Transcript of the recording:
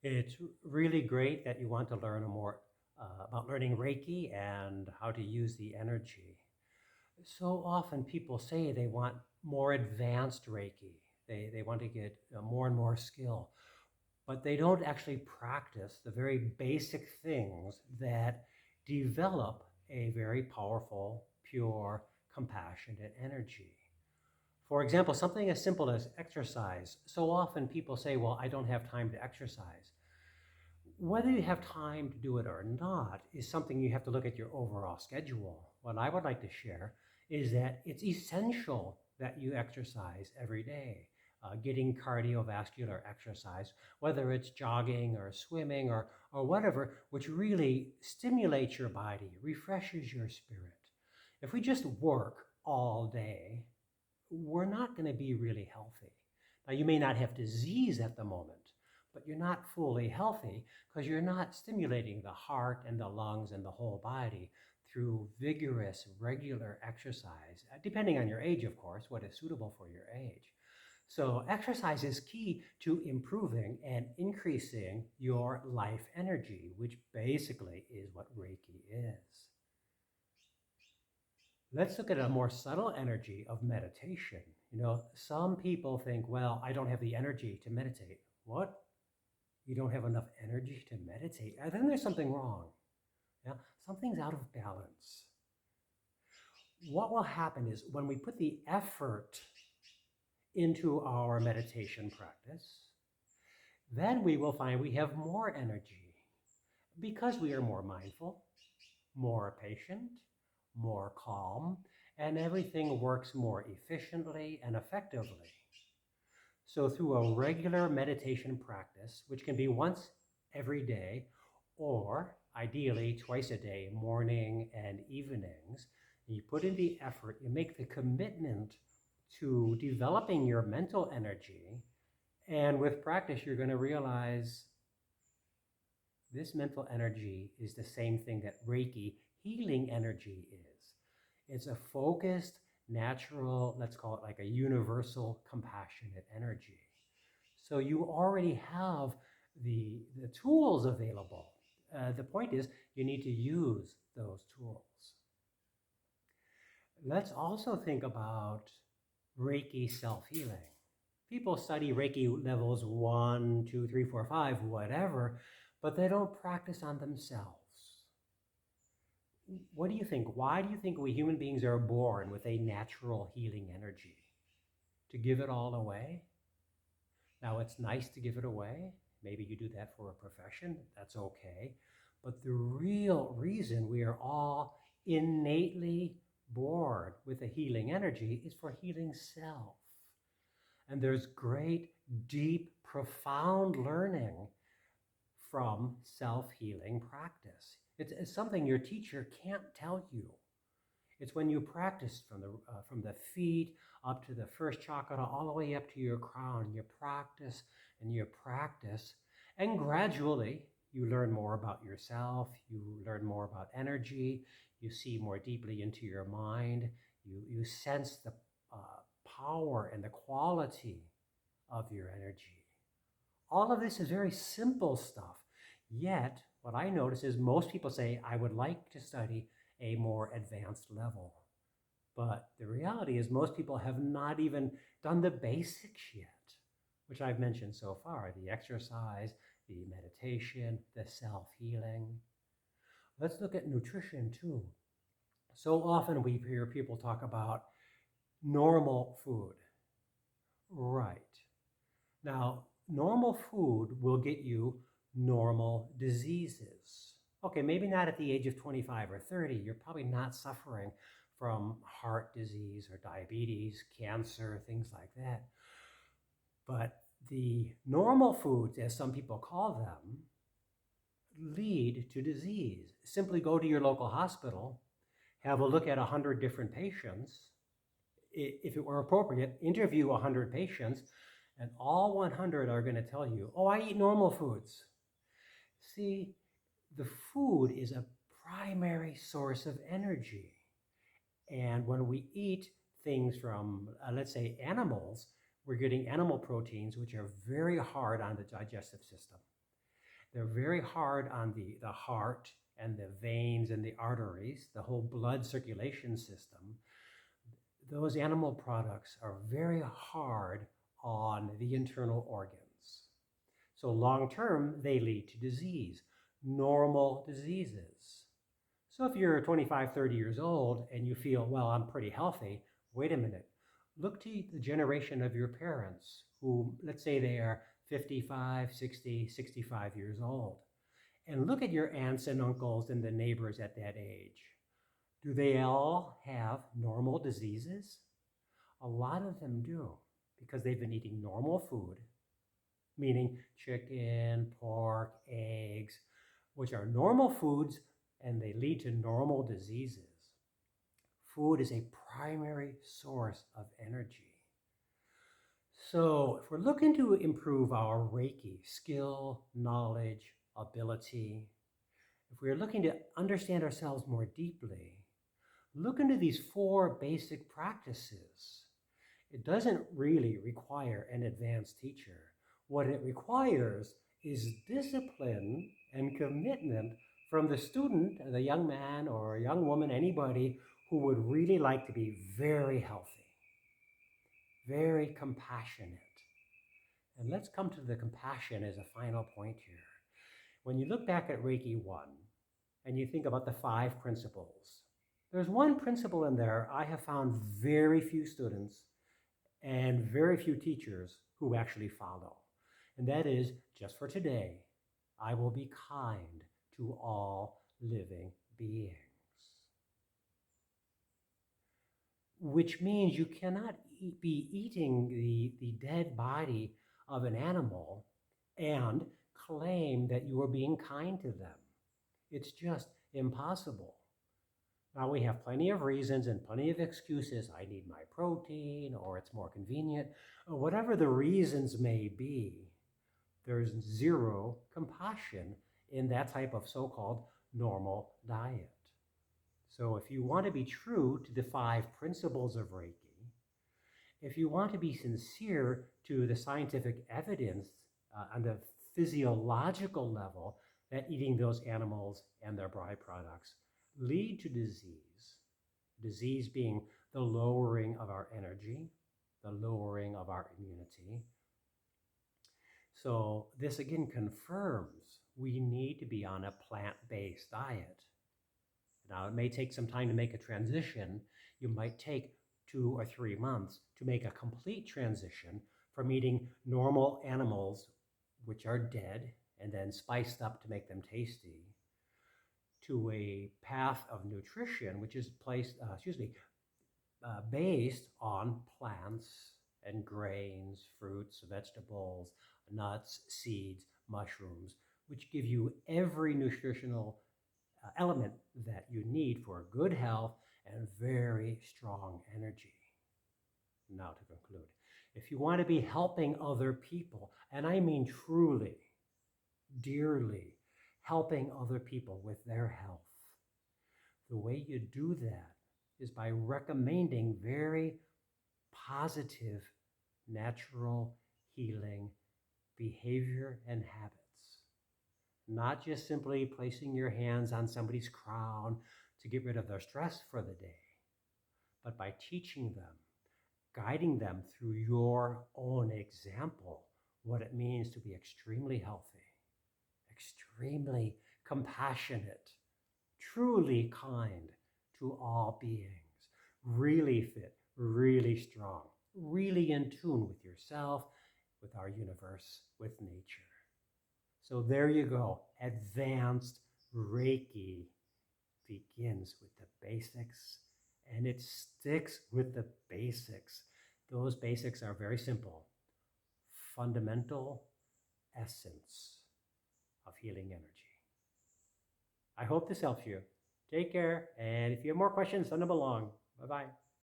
It's really great that you want to learn more about learning Reiki and how to use the energy. So often people say they want more advanced Reiki. They want to get more and more skill, but they don't actually practice the very basic things that develop a very powerful, pure, compassionate energy. For example, something as simple as exercise. So often people say, well, I don't have time to exercise. Whether you have time to do it or not is something you have to look at your overall schedule. What I would like to share is that it's essential that you exercise every day. Getting cardiovascular exercise, whether it's jogging or swimming or whatever, which really stimulates your body, refreshes your spirit. If we just work all day, we're not going to be really healthy. Now, you may not have disease at the moment, but you're not fully healthy because you're not stimulating the heart and the lungs and the whole body through vigorous, regular exercise, depending on your age, of course, what is suitable for your age. So, exercise is key to improving and increasing your life energy, which basically is what Reiki is. Let's look at a more subtle energy of meditation. Some people think, well, I don't have the energy to meditate. What? You don't have enough energy to meditate? Then there's something wrong. Yeah? Something's out of balance. What will happen is when we put the effort into our meditation practice, then we will find we have more energy because we are more mindful, more patient, more calm, and everything works more efficiently and effectively. So, through a regular meditation practice, which can be once every day, or ideally twice a day, morning and evenings, you put in the effort, you make the commitment to developing your mental energy. And with practice, you're going to realize this mental energy is the same thing that Reiki healing energy is. It's a focused, natural, let's call it like a universal, compassionate energy. So you already have the tools available. The point is, you need to use those tools. Let's also think about Reiki self-healing. People study Reiki levels 1, 2, 3, 4, 5, whatever, but they don't practice on themselves. What do you think? Why do you think we human beings are born with a natural healing energy? To give it all away? Now, it's nice to give it away. Maybe you do that for a profession. That's okay. But the real reason we are all innately born with a healing energy is for healing self. And there's great, deep, profound learning from self-healing practice. It's something your teacher can't tell you. It's when you practice from the feet up to the first chakra, all the way up to your crown. You practice and you practice, and gradually you learn more about yourself. You learn more about energy. You see more deeply into your mind. You sense the power and the quality of your energy. All of this is very simple stuff. Yet, what I notice is most people say, I would like to study a more advanced level. But the reality is most people have not even done the basics yet, which I've mentioned so far, the exercise, the meditation, the self-healing. Let's look at nutrition too. So often we hear people talk about normal food. Right. Now, normal food will get you normal diseases. Okay, maybe not at the age of 25 or 30. You're probably not suffering from heart disease or diabetes, cancer, things like that. But the normal foods, as some people call them, lead to disease. Simply go to your local hospital, have a look at 100 different patients. If it were appropriate, interview 100 patients, and all 100 are going to tell you, oh, I eat normal foods. See, the food is a primary source of energy. And when we eat things from, let's say, animals, we're getting animal proteins, which are very hard on the digestive system. They're very hard on the heart and the veins and the arteries, the whole blood circulation system. Those animal products are very hard on the internal organs. So long term, they lead to disease, normal diseases. So if you're 25, 30 years old and you feel, well, I'm pretty healthy, wait a minute. Look to the generation of your parents who, let's say they are 55, 60, 65 years old. And look at your aunts and uncles and the neighbors at that age. Do they all have normal diseases? A lot of them do, because they've been eating normal food, meaning chicken, pork, eggs, which are normal foods, and they lead to normal diseases. Food is a primary source of energy. So if we're looking to improve our Reiki skill, knowledge, ability, if we're looking to understand ourselves more deeply, look into these 4 basic practices. It doesn't really require an advanced teacher. What it requires is discipline and commitment from the student, the young man or young woman, anybody who would really like to be very healthy, very compassionate. And let's come to the compassion as a final point here. When you look back at Reiki 1 and you think about the 5 principles, there's one principle in there I have found very few students and very few teachers who actually follow. And that is, just for today, I will be kind to all living beings. Which means you cannot be eating the dead body of an animal and claim that you are being kind to them. It's just impossible. Now, we have plenty of reasons and plenty of excuses. I need my protein, or it's more convenient, or whatever the reasons may be. There's zero compassion in that type of so-called normal diet. So if you want to be true to the 5 principles of Reiki, if you want to be sincere to the scientific evidence on the physiological level that eating those animals and their byproducts lead to disease being the lowering of our energy, the lowering of our immunity. So this again confirms we need to be on a plant-based diet. Now, it may take some time to make a transition. You might take 2 or 3 months to make a complete transition from eating normal animals, which are dead, and then spiced up to make them tasty, to a path of nutrition, which is based on plants and grains, fruits, vegetables, nuts, seeds, mushrooms, which give you every nutritional element that you need for good health and very strong energy. Now to conclude, if you want to be helping other people, and I mean truly, dearly, helping other people with their health, the way you do that is by recommending very positive, natural healing behavior and habits. Not just simply placing your hands on somebody's crown to get rid of their stress for the day, but by teaching them, guiding them through your own example, what it means to be extremely healthy, extremely compassionate, truly kind to all beings, really fit, really strong, really in tune with yourself, with our universe, with nature. So there you go. Advanced Reiki begins with the basics, and it sticks with the basics. Those basics are very simple. Fundamental essence of healing energy. I hope this helps you. Take care, and if you have more questions, send them along. Bye-bye.